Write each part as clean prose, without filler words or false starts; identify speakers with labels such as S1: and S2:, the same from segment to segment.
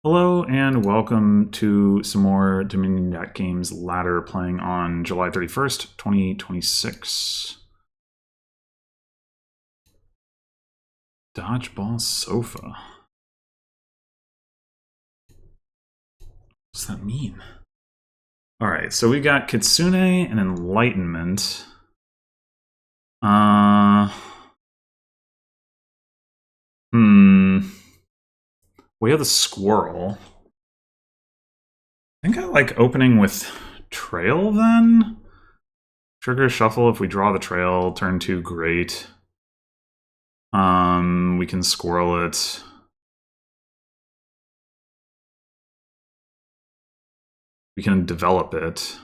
S1: Hello and welcome to some more dominion.games ladder playing on July 31st, 2026. Dodgeball sofa. What's that mean? Alright, so we got Kitsune and Enlightenment. We have the squirrel. I think I like opening with trail then? Trigger shuffle if we draw the trail, turn 2, great. We can squirrel it. We can develop it.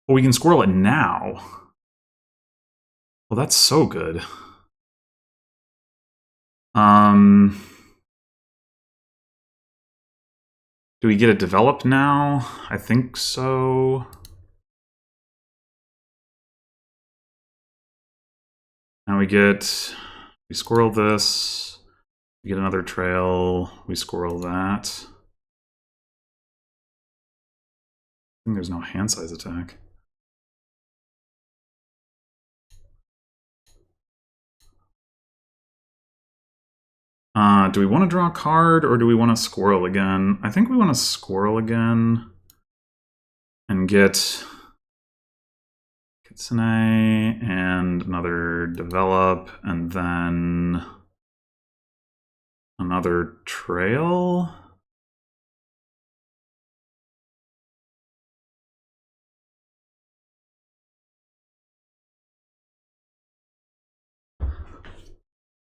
S1: Well, we can squirrel it now. Well, that's so good. Do we get it developed now? I think so. Now we squirrel this, we get another trail, we squirrel that. I think there's no hand size attack. Do we want to draw a card or do we want to squirrel again? I think we want to squirrel again and get Kitsune and another develop and then another trail.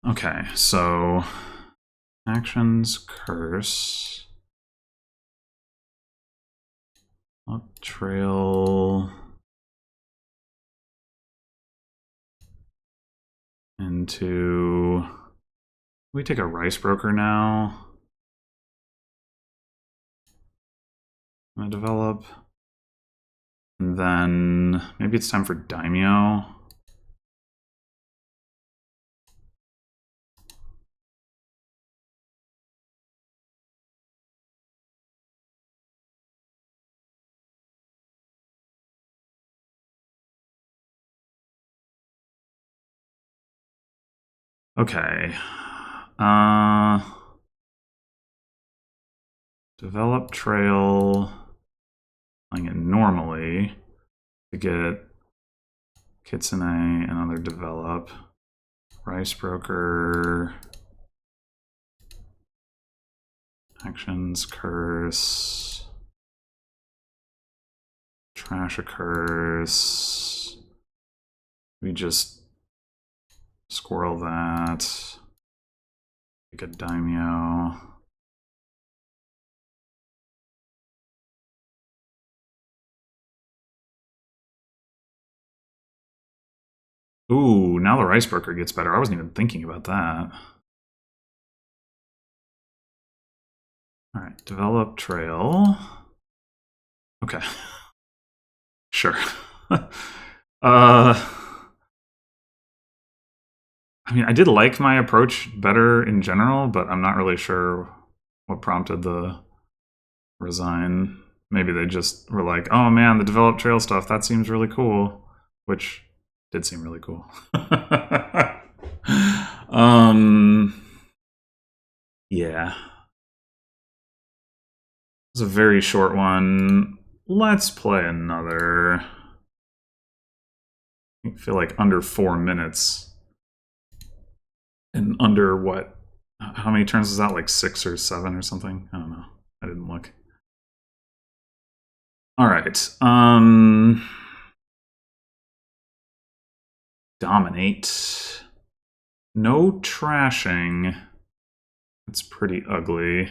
S1: Okay, so actions, curse, up trail into. We take a rice broker now. I'm gonna develop, and then maybe it's time for daimyo. Okay. Develop trail. Playing it normally to get Kitsune, another develop. Rice broker. Actions, curse. Trash a curse. We just squirrel that. Take a daimyo. Ooh, now the rice broker gets better. I wasn't even thinking about that. Alright, develop trail. Okay. Sure. I mean, I did like my approach better in general, but I'm not really sure what prompted the resign. Maybe they just were like, oh man, the develop trail stuff, that seems really cool. Which did seem really cool. Yeah. It's a very short one. Let's play another. I feel like under 4 minutes. And under what? How many turns is that? Like 6 or 7 or something? I don't know. I didn't look. All right. Dominate. No trashing. It's pretty ugly.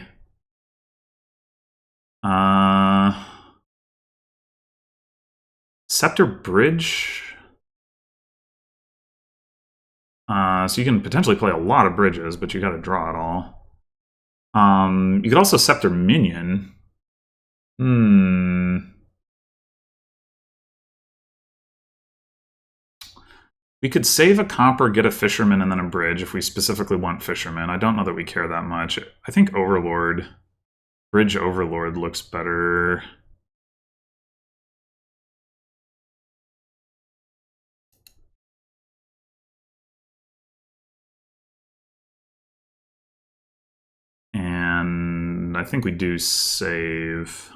S1: Scepter Bridge. So you can potentially play a lot of bridges, but you gotta draw it all. You could also Scepter Minion. We could save a copper, get a fisherman, and then a bridge if we specifically want fisherman. I don't know that we care that much. I think Overlord, Bridge Overlord looks better. And I think we do save.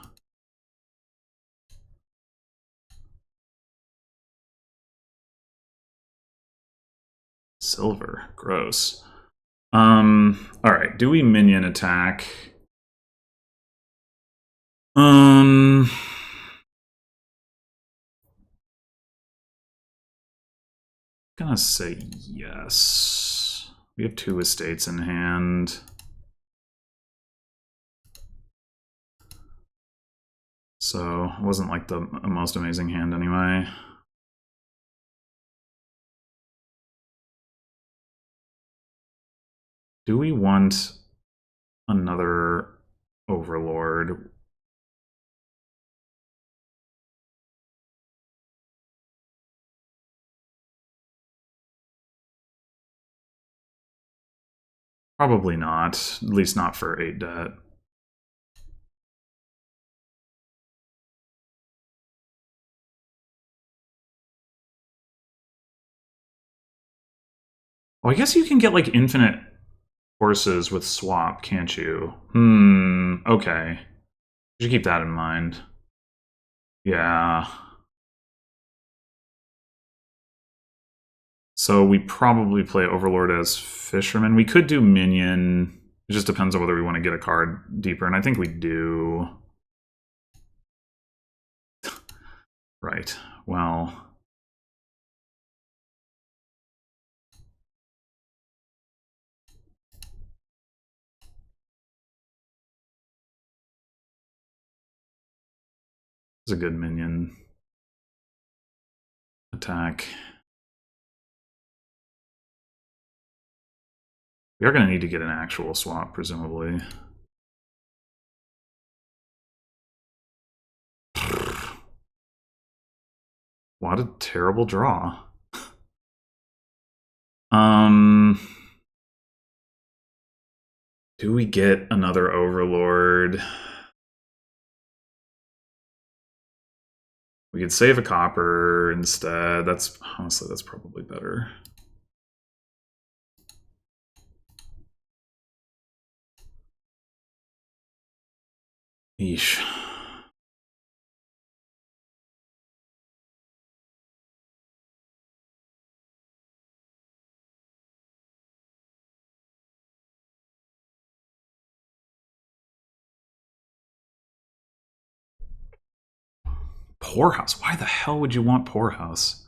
S1: Silver, gross. All right, do we minion attack? Gonna say yes. We have 2 estates in hand. So it wasn't like the most amazing hand anyway. Do we want another Overlord? Probably not, at least not for 8 debt. Oh, I guess you can get like infinite horses with swap, can't you? Okay. You should keep that in mind. Yeah. So we probably play Overlord as Fisherman. We could do Minion. It just depends on whether we want to get a card deeper, and I think we do. Right. Well. It's a good minion attack. We are going to need to get an actual swap, presumably. What a terrible draw. Do we get another Overlord? We could save a copper instead. That's honestly, that's probably better. Yeesh. Poorhouse? Why the hell would you want Poorhouse?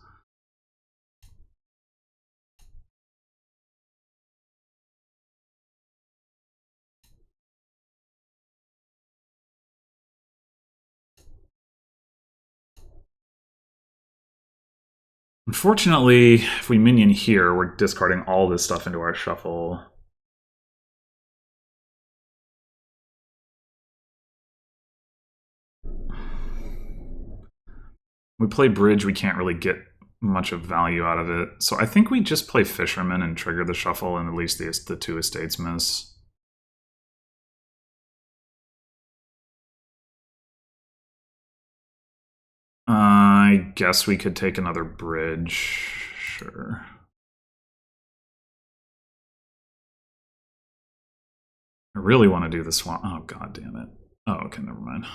S1: Unfortunately, if we minion here, we're discarding all this stuff into our shuffle. We play bridge, we can't really get much of value out of it. So I think we just play Fisherman and trigger the shuffle, and at least the 2 estates miss. I guess we could take another bridge. Sure. I really want to do the swap. Oh, god damn it. Oh, okay, never mind.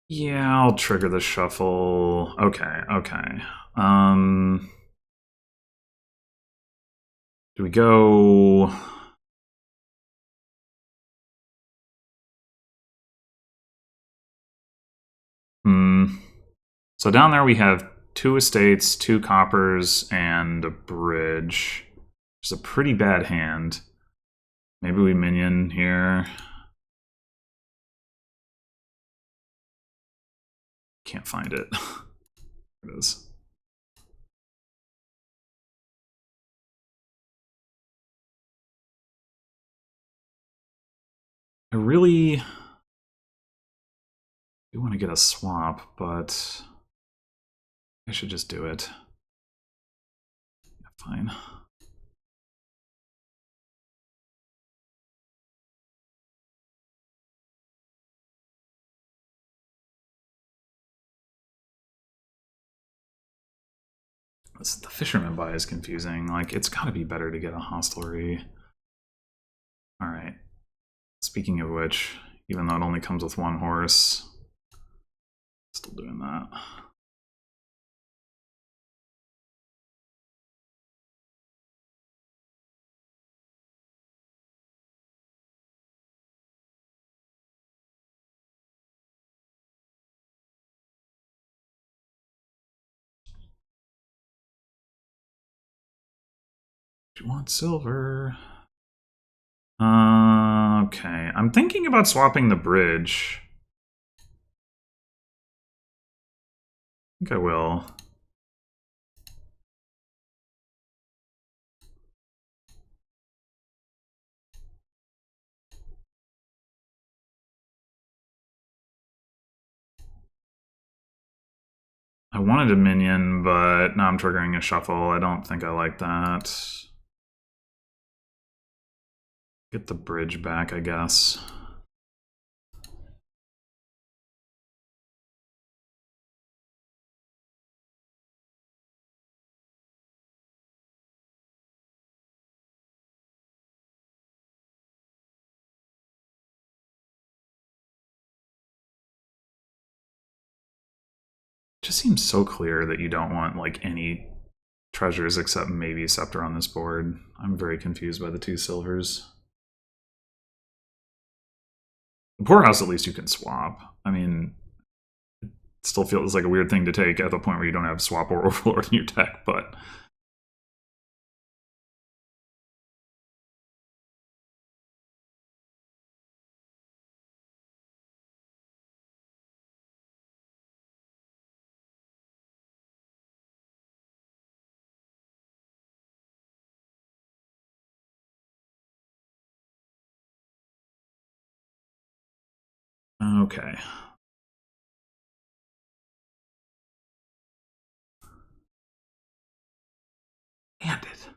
S1: Yeah, I'll trigger the shuffle. Okay, okay. Do we go... So down there we have 2 estates, 2 coppers, and a bridge. Which is a pretty bad hand. Maybe we minion here. Can't find it. There it is. I really do want to get a swap, but I should just do it. Yeah, fine. The fisherman buy is confusing. Like, it's got to be better to get a hostelry. All right. Speaking of which, even though it only comes with one horse, still doing that. Do you want silver? Okay. I'm thinking about swapping the bridge. I think I will. I wanted a minion, but now I'm triggering a shuffle. I don't think I like that. Get the bridge back, I guess. It just seems so clear that you don't want like any treasures except maybe Scepter on this board. I'm very confused by the 2 silvers. The poorhouse, at least you can swap. I mean, it still feels like a weird thing to take at the point where you don't have swap or overlord in your deck, but okay. And it.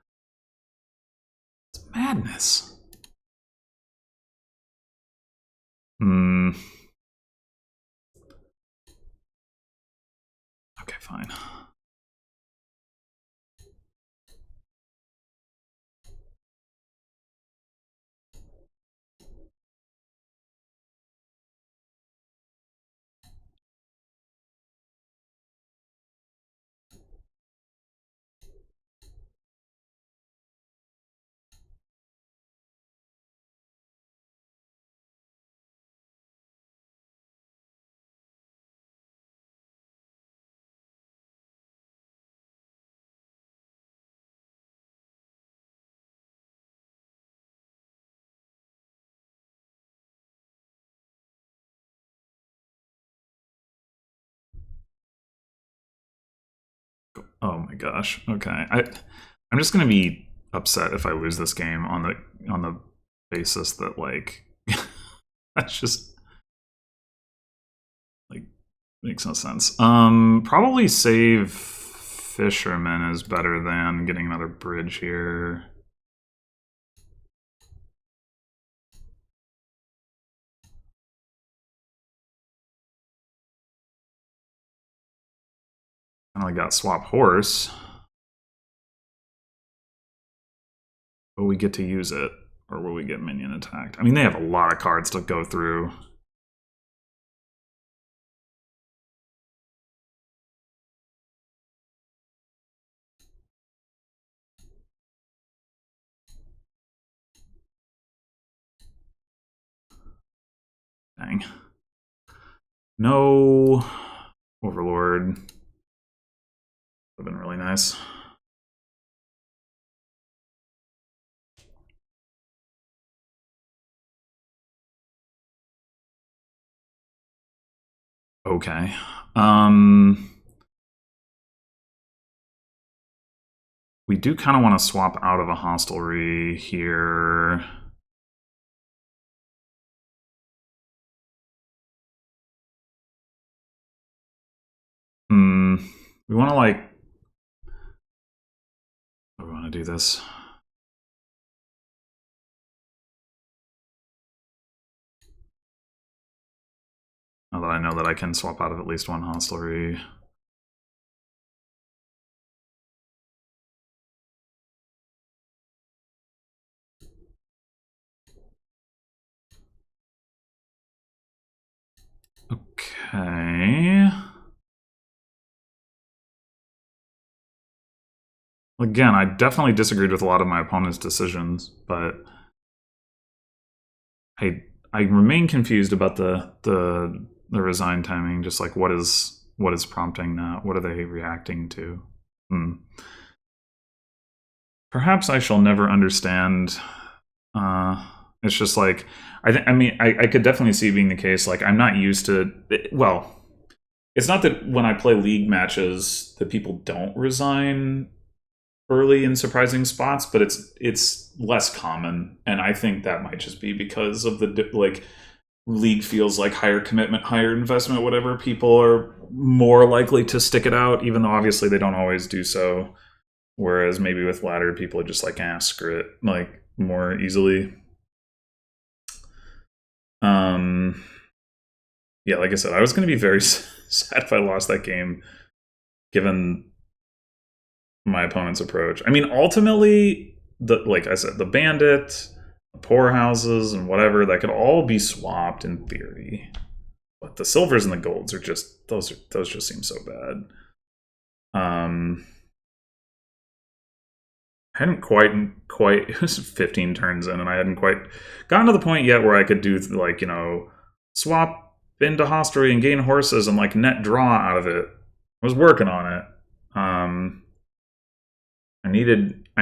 S1: It's madness. Hmm. Okay, fine. Oh my gosh. Okay. I'm just gonna be upset if I lose this game on the basis that like that's just like makes no sense. Probably save Fisherman is better than getting another bridge here. I only got swap horse. Will we get to use it? Or will we get minion attacked? I mean, they have a lot of cards to go through. Dang. No Overlord. Would have been really nice. Okay. We do kind of want to swap out of a hostelry here. We want to like, we want to do this. Now that I know that I can swap out of at least one hostelry. Okay. Again, I definitely disagreed with a lot of my opponent's decisions, but I remain confused about the resign timing. Just like what is prompting that? What are they reacting to? Perhaps I shall never understand. It's just like I could definitely see it being the case. Like I'm not used to. Well, it's not that when I play league matches that people don't resign early in surprising spots, but it's less common, and I think that might just be because of the like league feels like higher commitment, higher investment, whatever. People are more likely to stick it out, even though obviously they don't always do so. Whereas maybe with ladder, people are just like, screw it, like more easily. Yeah, like I said, I was going to be very sad if I lost that game, given my opponent's approach. I mean, ultimately, like I said, the bandit, the poorhouses, and whatever, that could all be swapped in theory. But the silvers and the golds are just those just seem so bad. I hadn't quite it was 15 turns in, and I hadn't quite gotten to the point yet where I could do like, swap into hostelry and gain horses and like net draw out of it. I was working on it. I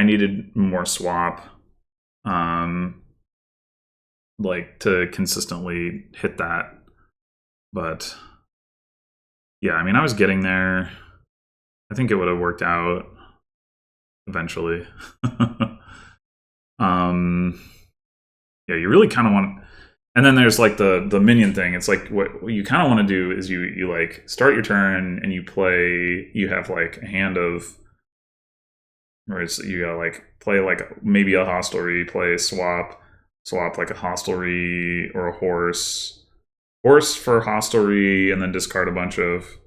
S1: needed more swap, like to consistently hit that. But yeah, I mean, I was getting there. I think it would have worked out eventually. Yeah, you really kind of want. And then there's like the minion thing. It's like what you kind of want to do is you like start your turn and you play. You have like a hand of. Or you gotta like play like maybe a hostelry, play swap like a hostelry or a horse for hostelry, and then discard a bunch of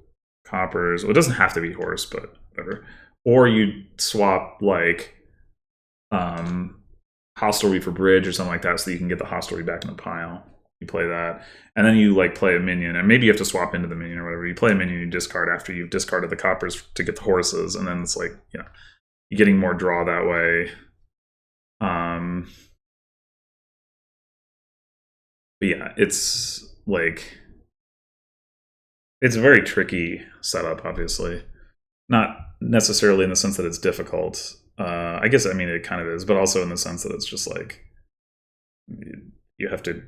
S1: coppers. Well, it doesn't have to be horse, but whatever. Or you swap like hostelry for bridge or something like that, so you can get the hostelry back in the pile. You play that, and then you like play a minion, and maybe you have to swap into the minion or whatever. You play a minion, you discard after you've discarded the coppers to get the horses, and then it's like, you're getting more draw that way. But yeah, it's like it's a very tricky setup, obviously. Not necessarily in the sense that it's difficult. I guess, I mean, it kind of is, but also in the sense that it's just like you have to,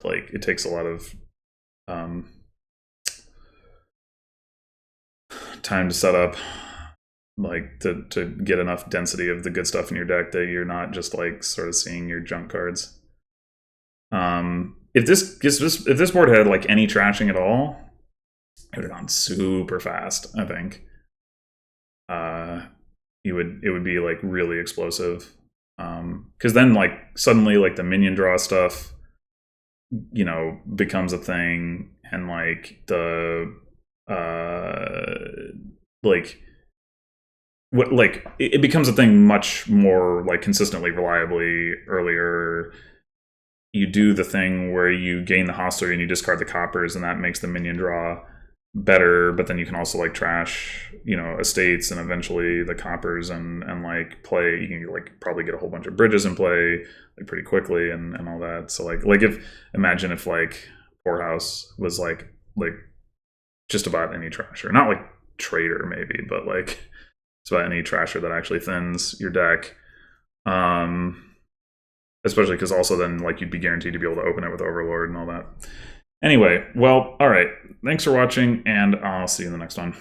S1: like, it takes a lot of time to set up, like to get enough density of the good stuff in your deck that you're not just like sort of seeing your junk cards. If this board had like any trashing at all, it would have gone super fast, I think. It would be like really explosive. Because then like suddenly like the minion draw stuff, becomes a thing, and like the it becomes a thing much more like consistently, reliably earlier. You do the thing where you gain the hostelry and you discard the coppers, and that makes the minion draw better, but then you can also like trash, estates and eventually the coppers and like play. You can like probably get a whole bunch of bridges in play like pretty quickly and all that. So like imagine if like Poorhouse was like just about any trasher, not like Trader maybe, but like it's about any trasher that actually thins your deck. Especially because also then like you'd be guaranteed to be able to open it with Overlord and all that. Anyway, well, all right. Thanks for watching, and I'll see you in the next one.